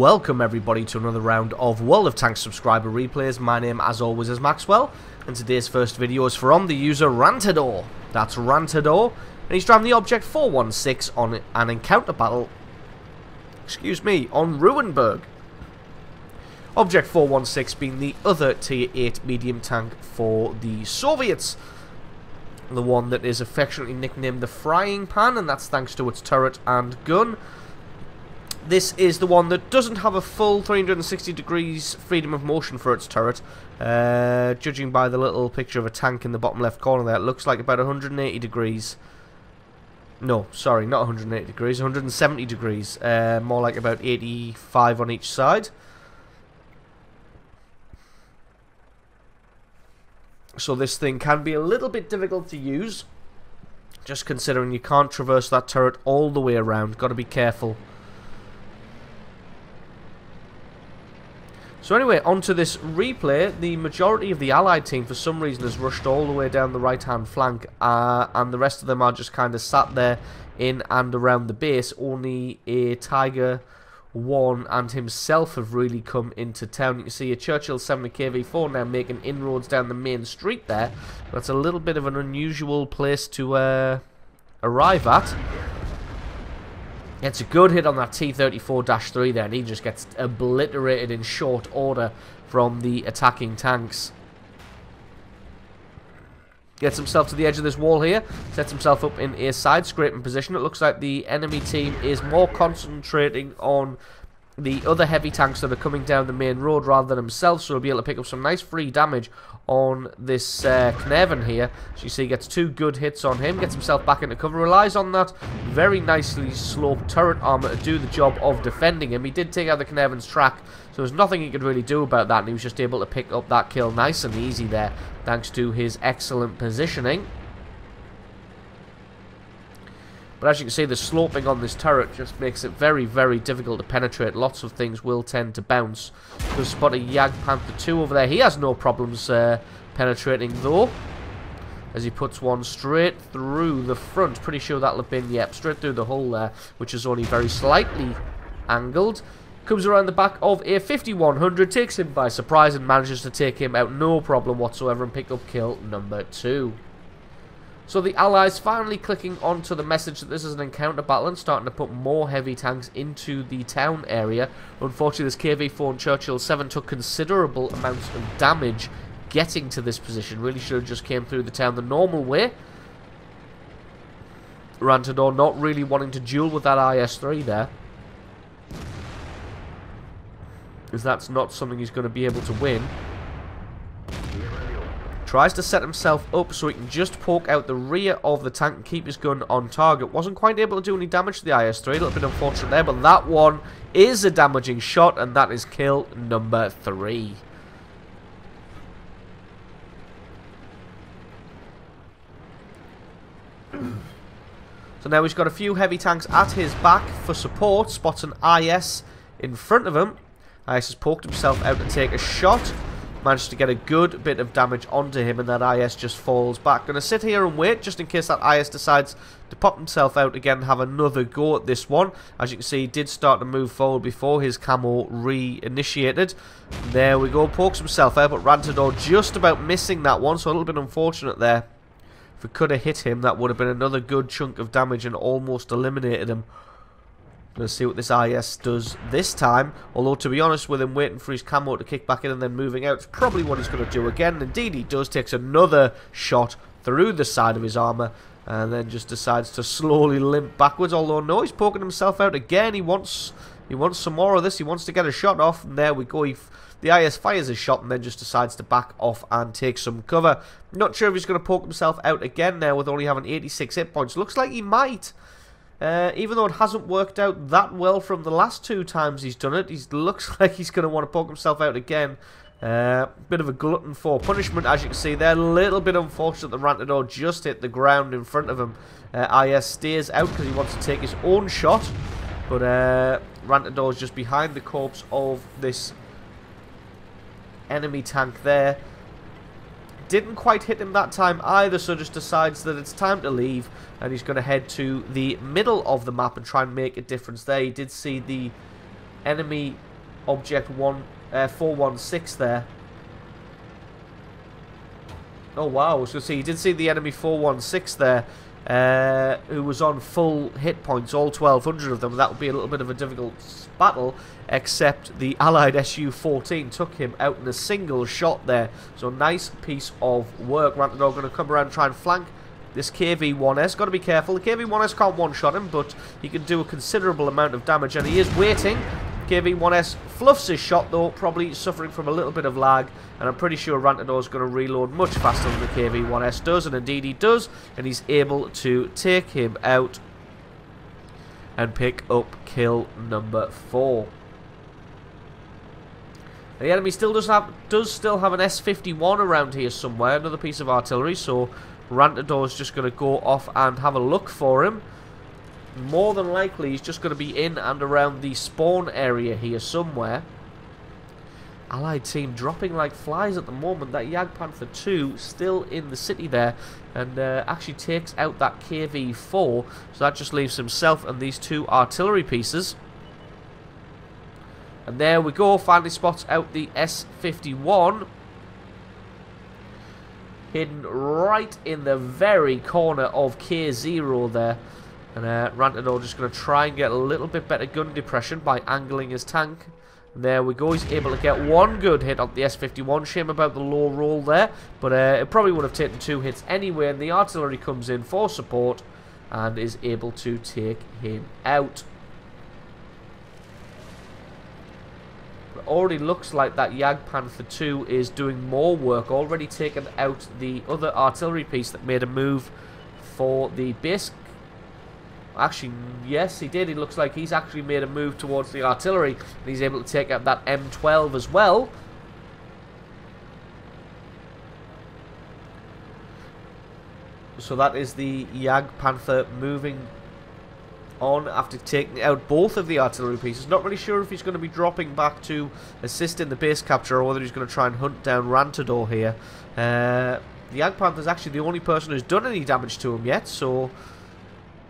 Welcome everybody to another round of World of Tanks subscriber replays. My name as always is Maxwell, and today's first video is from the user Rantador. That's Rantador, and he's driving the Object 416 on an encounter battle, on Ruinberg. Object 416 being the other tier 8 medium tank for the Soviets. The one that is affectionately nicknamed the Frying Pan, and that's thanks to its turret and gun. This is the one that doesn't have a full 360 degrees freedom of motion for its turret. Judging by the little picture of a tank in the bottom left corner there, it looks like about 180 degrees. No, sorry, not 180 degrees, 170 degrees. More like about 85 on each side. So this thing can be a little bit difficult to use, just considering you can't traverse that turret all the way around. Got to be careful. So anyway, onto this replay. The majority of the Allied team for some reason has rushed all the way down the right hand flank, and the rest of them are just kind of sat there in and around the base. Only a Tiger 1 and himself have really come into town. You can see a Churchill 7 KV4 now making inroads down the main street there. That's a little bit of an unusual place to arrive at. It's a good hit on that T-34-3 there, and he just gets obliterated in short order from the attacking tanks. Gets himself to the edge of this wall here, sets himself up in a side-scraping position. It looks like the enemy team is more concentrating on the other heavy tanks that are coming down the main road rather than himself, so he'll be able to pick up some nice free damage on this Kneven here. So you see he gets two good hits on him, gets himself back into cover, relies on that very nicely sloped turret armor to do the job of defending him. He did take out the Kneven's track, so there's nothing he could really do about that, and he was just able to pick up that kill nice and easy there, thanks to his excellent positioning. But as you can see, the sloping on this turret just makes it very, very difficult to penetrate. Lots of things will tend to bounce. We've spotted Jagdpanther 2 over there. He has no problems penetrating though, as he puts one straight through the front. Pretty sure that'll have been, yep, straight through the hole there, which is only very slightly angled. Comes around the back of a 5100, takes him by surprise and manages to take him out no problem whatsoever and pick up kill number 2. So the Allies finally clicking onto the message that this is an encounter battle and starting to put more heavy tanks into the town area. Unfortunately, this KV-4 and Churchill 7 took considerable amounts of damage getting to this position. Really should have just came through the town the normal way. Rantador not really wanting to duel with that IS-3 there, because that's not something he's going to be able to win. Tries to set himself up so he can just poke out the rear of the tank and keep his gun on target. Wasn't quite able to do any damage to the IS-3. A little bit unfortunate there, but that one is a damaging shot, and that is kill number 3. So now he's got a few heavy tanks at his back for support. Spots an IS in front of him. IS has poked himself out to take a shot. Managed to get a good bit of damage onto him, and that IS just falls back. Gonna sit here and wait just in case that IS decides to pop himself out again and have another go at this one. As you can see, he did start to move forward before his camo re-initiated. There we go, pokes himself out, but Rantador just about missing that one, so a little bit unfortunate there. If we could have hit him, that would have been another good chunk of damage and almost eliminated him. Let's see what this IS does this time. Although, to be honest, with him waiting for his camo to kick back in and then moving out, it's probably what he's going to do again. Indeed, he does. Takes another shot through the side of his armor and then just decides to slowly limp backwards. Although, no, he's poking himself out again. He wants some more of this. He wants to get a shot off. And there we go. The IS fires his shot and then just decides to back off and take some cover. Not sure if he's going to poke himself out again now with only having 86 hit points. Looks like he might. Even though it hasn't worked out that well from the last 2 times he's done it, he looks like he's going to want to poke himself out again. Bit of a glutton for punishment, as you can see there. A little bit unfortunate that Rantador just hit the ground in front of him. IS stays out because he wants to take his own shot, but Rantador's just behind the corpse of this enemy tank there. Didn't quite hit him that time either, so just decides that it's time to leave, and he's going to head to the middle of the map and try and make a difference there. He did see the enemy object 416 there. Oh wow, I was going to see, you did see the enemy 416 there, who was on full hit points, all 1200 of them. That would be a little bit of a difficult battle, except the Allied Su-14 took him out in a single shot there. So nice piece of work. Rantador going to come around and try and flank this KV-1S. Got to be careful. The KV-1S can't one-shot him, but he can do a considerable amount of damage, and he is waiting. KV-1S fluffs his shot though, probably suffering from a little bit of lag, and I'm pretty sure Rantador is going to reload much faster than the KV-1S does, and indeed he does, and he's able to take him out and pick up kill number 4. The enemy still does still have an S-51 around here somewhere, another piece of artillery, so Rantador is just going to go off and have a look for him. More than likely, he's just going to be in and around the spawn area here somewhere. Allied team dropping like flies at the moment. That Jagdpanther 2 still in the city there, and actually takes out that KV-4. So that just leaves himself and these 2 artillery pieces. And there we go. Finally spots out the S-51. Hidden right in the very corner of K0 there. And Rantador just going to try and get a little bit better gun depression by angling his tank. And there we go, he's able to get 1 good hit on the S-51. Shame about the low roll there, but it probably would have taken 2 hits anyway. And the artillery comes in for support and is able to take him out. It already looks like that Jagdpanther 2 is doing more work, already taken out the other artillery piece that made a move for the base. Actually, yes, he did. It looks like he's actually made a move towards the artillery, and he's able to take out that M12 as well. So that is the Jagdpanther moving on after taking out both of the artillery pieces. Not really sure if he's going to be dropping back to assist in the base capture, or whether he's going to try and hunt down Rantador here. The Jagdpanther is actually the only person who's done any damage to him yet, so...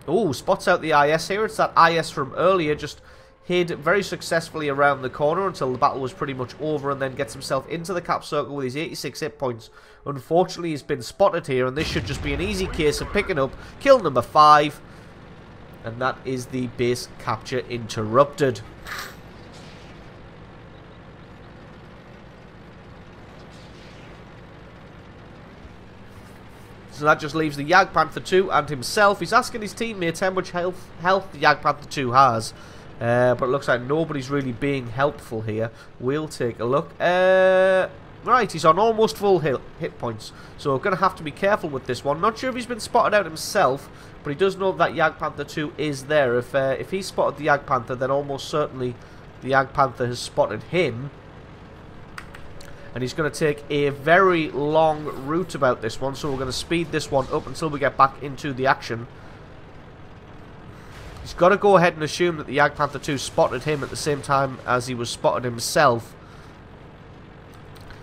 Oh, spots out the IS here. It's that IS from earlier, just hid very successfully around the corner until the battle was pretty much over, and then gets himself into the cap circle with his 86 hit points. Unfortunately, he's been spotted here, and this should just be an easy case of picking up kill number 5. And that is the base capture interrupted. So that just leaves the Jagdpanther 2 and himself. He's asking his teammates how much health the Jagdpanther 2 has. But it looks like nobody's really being helpful here. We'll take a look. Right, he's on almost full hit points. So we're going to have to be careful with this one. Not sure if he's been spotted out himself, but he does know that Jagdpanther 2 is there. If he spotted the Jagdpanther, then almost certainly the Jagdpanther has spotted him. And he's going to take a very long route about this one, so we're going to speed this one up until we get back into the action. He's got to go ahead and assume that the Jagdpanther 2 spotted him at the same time as he was spotted himself.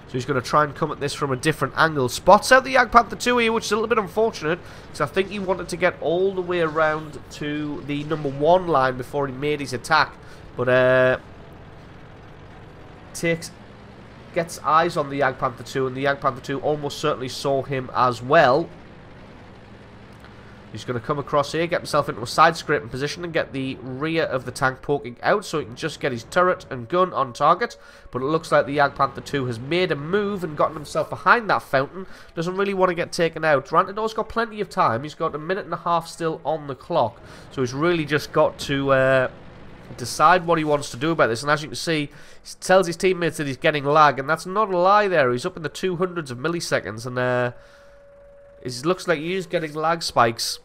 So he's going to try and come at this from a different angle. Spots out the Jagdpanther 2 here, which is a little bit unfortunate, because I think he wanted to get all the way around to the number 1 line before he made his attack. But gets eyes on the Jagdpanther 2, and the Jagdpanther 2 almost certainly saw him as well. He's going to come across here, get himself into a side scraping position, and get the rear of the tank poking out so he can just get his turret and gun on target. But it looks like the Jagdpanther 2 has made a move and gotten himself behind that fountain. Doesn't really want to get taken out. Rantador's got plenty of time. He's got a minute and a half still on the clock. So he's really just got to decide what he wants to do about this. And as you can see, he tells his teammates that he's getting lag, and that's not a lie there. He's up in the 200s of milliseconds, and it looks like he is getting lag spikes.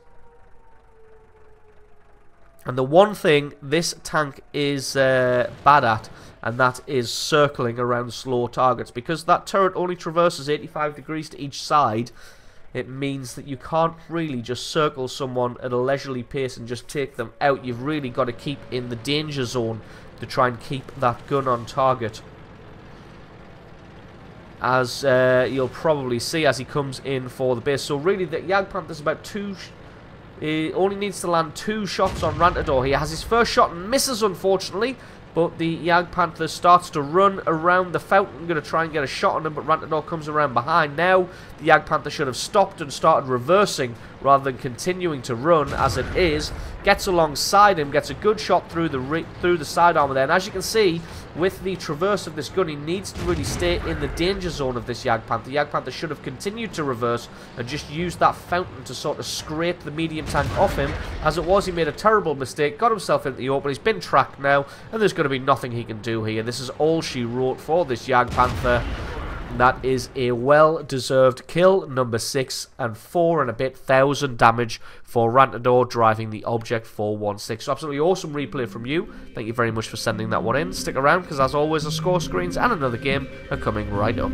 And the one thing this tank is bad at, and that is circling around slow targets. Because that turret only traverses 85 degrees to each side, it means that you can't really just circle someone at a leisurely pace and just take them out. You've really got to keep in the danger zone to try and keep that gun on target. As you'll probably see as he comes in for the base. So really the Jagdpanther's about he only needs to land 2 shots on Rantador. He has his first shot and misses, unfortunately. But the Jagdpanther starts to run around the fountain, going to try and get a shot on him, but Rantador comes around behind. Now, the Jagdpanther should have stopped and started reversing rather than continuing to run as it is. Gets alongside him, gets a good shot through the side armor there. And as you can see, with the traverse of this gun, he needs to really stay in the danger zone of this Jagdpanther. The Jagdpanther should have continued to reverse and just used that fountain to sort of scrape the medium tank off him. As it was, he made a terrible mistake, got himself into the open. He's been tracked now, and there's going to be nothing he can do here. This is all she wrote for this Jagdpanther. That is a well-deserved kill, number 6, and 4 and a bit thousand damage for Rantador driving the Object 416. So absolutely awesome replay from you. Thank you very much for sending that one in. Stick around, because as always, the score screens and another game are coming right up.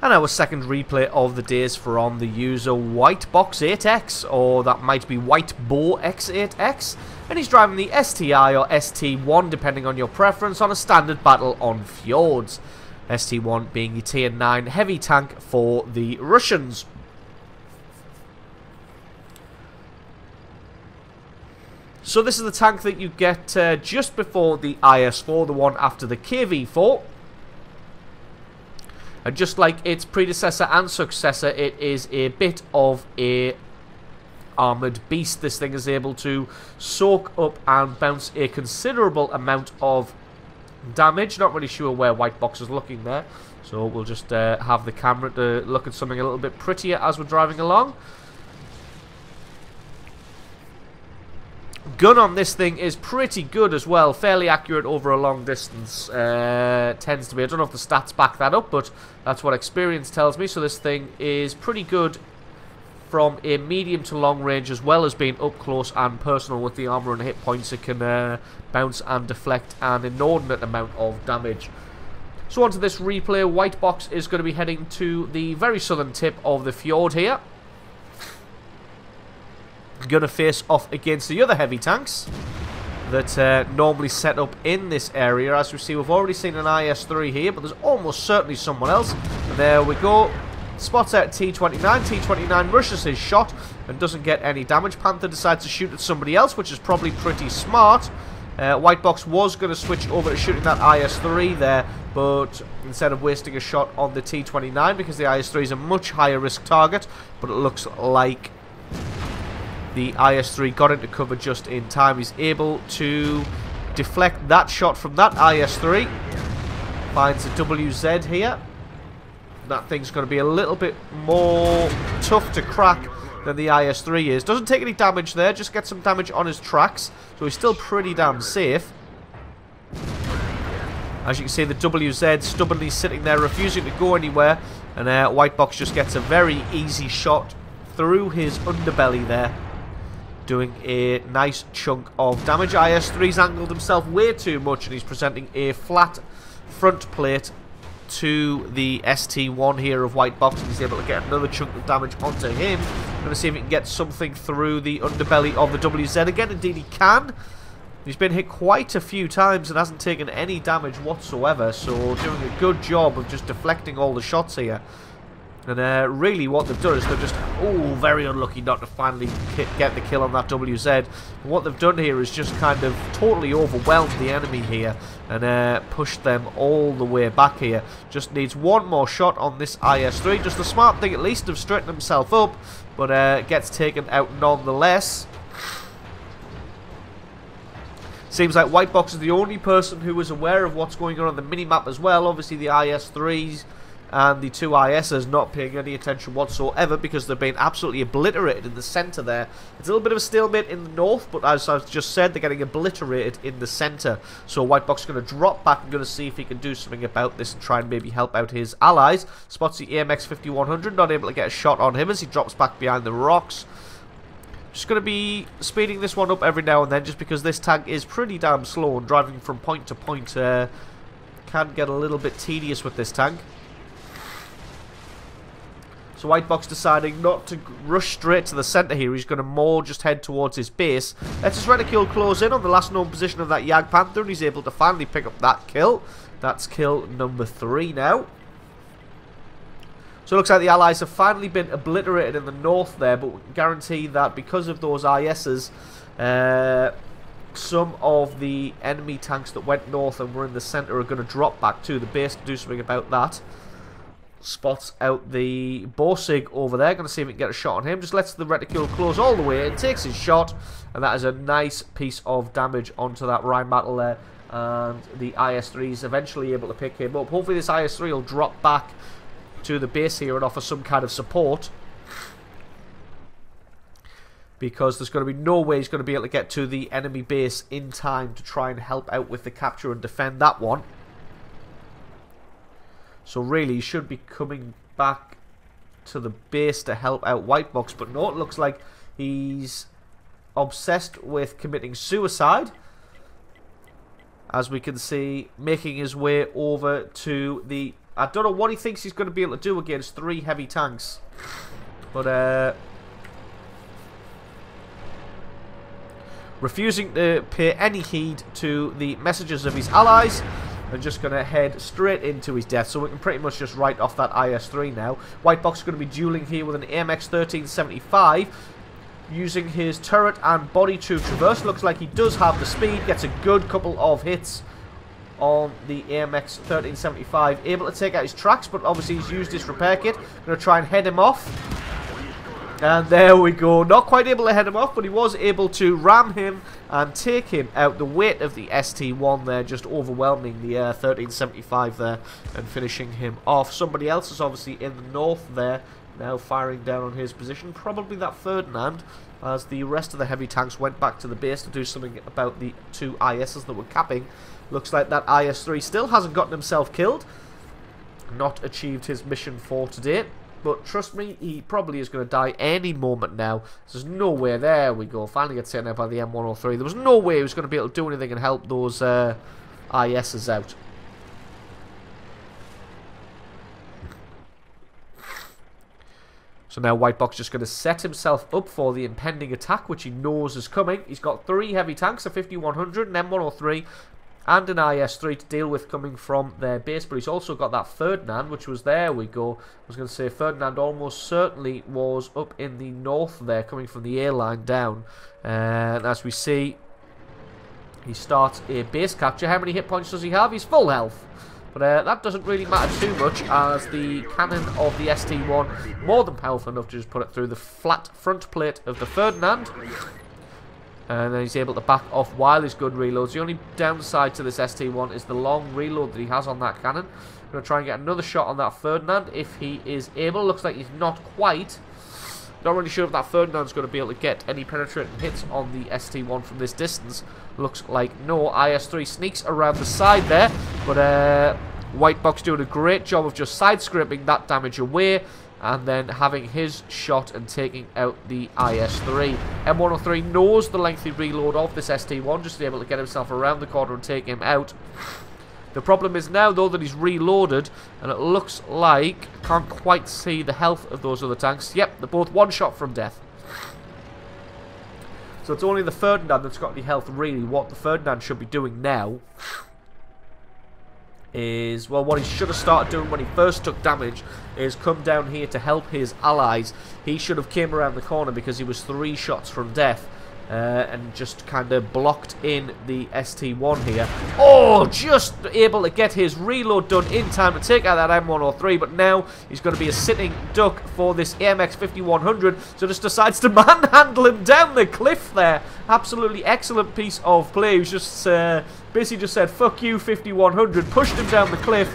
And our second replay of the days from the user Whitebox8X, or that might be WhiteBow-X8X, and he's driving the STI or ST1 depending on your preference on a standard battle on fjords. ST1 being the tier 9 heavy tank for the Russians. So this is the tank that you get just before the IS-4, the one after the KV-4. And just like its predecessor and successor, it is a bit of a armoured beast. This thing is able to soak up and bounce a considerable amount of damage. Not really sure where Whitebox is looking there, so we'll just have the camera to look at something a little bit prettier as we're driving along. Gun on this thing is pretty good as well, fairly accurate over a long distance, tends to be. I don't know if the stats back that up, but that's what experience tells me. So this thing is pretty good from a medium to long range, as well as being up close and personal with the armor and hit points. It can bounce and deflect an inordinate amount of damage. So onto this replay, Whitebox is going to be heading to the very southern tip of the fjord here. Going to face off against the other heavy tanks that normally set up in this area. As we see, we've already seen an IS-3 here, but there's almost certainly someone else. And there we go. Spots out T-29. T-29 rushes his shot and doesn't get any damage. Panther decides to shoot at somebody else, which is probably pretty smart. Whitebox was going to switch over to shooting that IS-3 there, but instead of wasting a shot on the T-29, because the IS-3 is a much higher risk target, but it looks like the IS-3 got into cover just in time. He's able to deflect that shot from that IS-3. Finds a WZ here. That thing's going to be a little bit more tough to crack than the IS-3 is. Doesn't take any damage there, just gets some damage on his tracks. So he's still pretty damn safe. As you can see, the WZ stubbornly sitting there, refusing to go anywhere. And Whitebox just gets a very easy shot through his underbelly there, doing a nice chunk of damage. IS-3's angled himself way too much, and he's presenting a flat front plate to the ST1 here of Whitebox, and he's able to get another chunk of damage onto him. Going to see if he can get something through the underbelly of the WZ again. Indeed he can. He's been hit quite a few times and hasn't taken any damage whatsoever, so doing a good job of just deflecting all the shots here. And really what they've done is they're just, very unlucky not to finally get the kill on that WZ. And what they've done here is just kind of totally overwhelmed the enemy here and pushed them all the way back here. Just needs one more shot on this IS-3. Just the smart thing at least of straightened himself up, but gets taken out nonetheless. Seems like Whitebox is the only person who is aware of what's going on the minimap as well. Obviously the IS-3's and the two ISs not paying any attention whatsoever because they've been absolutely obliterated in the centre there. It's a little bit of a stalemate in the north, but as I've just said, they're getting obliterated in the centre. So White Box is going to drop back and going to see if he can do something about this and try and maybe help out his allies. Spots the AMX 5100, not able to get a shot on him as he drops back behind the rocks. Just going to be speeding this one up every now and then just because this tank is pretty damn slow and driving from point to point can get a little bit tedious with this tank. So White Box deciding not to rush straight to the centre here. He's going to more just head towards his base. Lets his reticule close in on the last known position of that Yag Panther, and he's able to finally pick up that kill. That's kill number 3 now. So it looks like the allies have finally been obliterated in the north there, but we can guarantee that because of those ISs, some of the enemy tanks that went north and were in the centre are going to drop back to the base to do something about that. Spots out the Borsig over there. Going to see if we can get a shot on him. Just lets the reticule close all the way in. Takes his shot. And that is a nice piece of damage onto that Rheinbattle there. And the IS-3 is eventually able to pick him up. Hopefully this IS-3 will drop back to the base here and offer some kind of support. Because there's going to be no way he's going to be able to get to the enemy base in time to try and help out with the capture and defend that one. So really, he should be coming back to the base to help out White Box. But no, it looks like he's obsessed with committing suicide. As we can see, making his way over to the... I don't know what he thinks he's going to be able to do against 3 heavy tanks. But, refusing to pay any heed to the messages of his allies. And just going to head straight into his death. So we can pretty much just write off that IS-3 now. White Box is going to be dueling here with an AMX 1375. Using his turret and body to traverse. Looks like he does have the speed. Gets a good couple of hits on the AMX 1375. Able to take out his tracks, but obviously he's used his repair kit. Going to try and head him off. And there we go. Not quite able to head him off, but he was able to ram him and take him out. The weight of the ST-1 there just overwhelming the 1375 there and finishing him off. Somebody else is obviously in the north there, now firing down on his position. Probably that Ferdinand, as the rest of the heavy tanks went back to the base to do something about the 2 ISs that were capping. Looks like that IS-3 still hasn't gotten himself killed. Not achieved his mission for today. But trust me, he probably is going to die any moment now. There's no way. There we go. Finally gets taken out by the M103. There was no way he was going to be able to do anything and help those ISs out. So now White Box just going to set himself up for the impending attack, which he knows is coming. He's got 3 heavy tanks, a 5100, an M103, and an IS-3 to deal with coming from their base. But he's also got that Ferdinand, which was, there we go. I was going to say Ferdinand almost certainly was up in the north there, coming from the airline down. And as we see, he starts a base capture. How many hit points does he have? He's full health. But that doesn't really matter too much, as the cannon of the ST-1 more than powerful enough to just put it through the flat front plate of the Ferdinand. And then he's able to back off while his gun reloads. The only downside to this ST-1 is the long reload that he has on that cannon. I'm going to try and get another shot on that Ferdinand if he is able. Looks like he's not quite. Not really sure if that Ferdinand's going to be able to get any penetrating hits on the ST-1 from this distance. Looks like no. IS-3 sneaks around the side there. But White Box doing a great job of just side-scraping that damage away. And then having his shot and taking out the IS-3. M103 knows the lengthy reload of this ST-1, just to be able to get himself around the corner and take him out. The problem is now, though, that he's reloaded, and it looks like, can't quite see the health of those other tanks. Yep, they're both one shot from death. So it's only the Ferdinand that's got any health, really. What the Ferdinand should be doing now is, well, what he should have started doing when he first took damage is come down here to help his allies. He should have came around the corner because he was 3 shots from death and just kind of blocked in the ST-1 here. Oh, just able to get his reload done in time to take out that M103, but now he's going to be a sitting duck for this AMX 5100, so just decides to manhandle him down the cliff there. Absolutely excellent piece of play. He was just basically just said, fuck you 5100, pushed him down the cliff,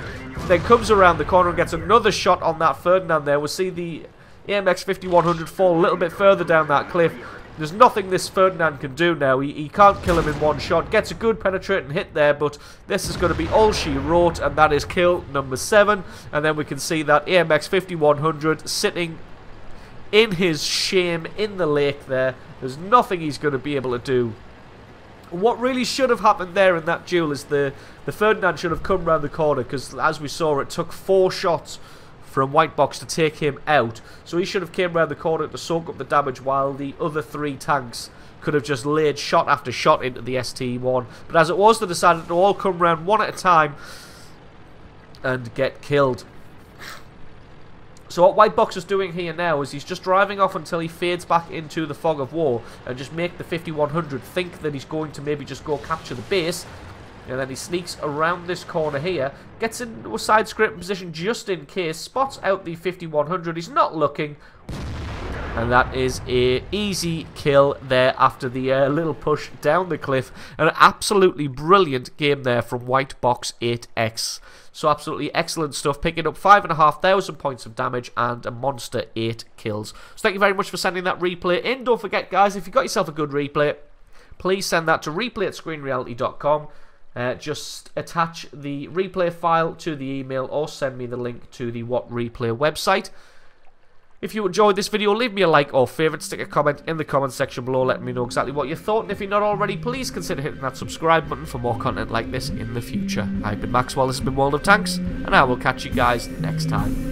then comes around the corner and gets another shot on that Ferdinand there. We'll see the AMX 5100 fall a little bit further down that cliff. There's nothing this Ferdinand can do now. He can't kill him in one shot. Gets a good penetrating hit there, but this is going to be all she wrote, and that is kill number 7. And then we can see that AMX 5100 sitting in his shame in the lake there. There's nothing he's going to be able to do. What really should have happened there in that duel is the Ferdinand should have come round the corner, because as we saw, it took 4 shots from White Box to take him out. So he should have came round the corner to soak up the damage, while the other 3 tanks could have just laid shot after shot into the ST1. But as it was, they decided to all come round one at a time and get killed. So what White Box is doing here now is he's just driving off until he fades back into the fog of war and just make the 5100 think that he's going to maybe just go capture the base. And then he sneaks around this corner here, gets into a side scraping position just in case, spots out the 5100, he's not looking, and that is a easy kill there after the little push down the cliff. An absolutely brilliant game there from White Box 8X. So absolutely excellent stuff, picking up 5,500 points of damage and a monster 8 kills. So thank you very much for sending that replay in. Don't forget, guys, if you've got yourself a good replay, please send that to replay@screenreality.com. Just attach the replay file to the email or send me the link to the What Replay website. If you enjoyed this video, leave me a like or favourite, stick a comment in the comment section below letting me know exactly what you thought, and if you're not already, please consider hitting that subscribe button for more content like this in the future. I've been Maxwell, this has been World of Tanks, and I will catch you guys next time.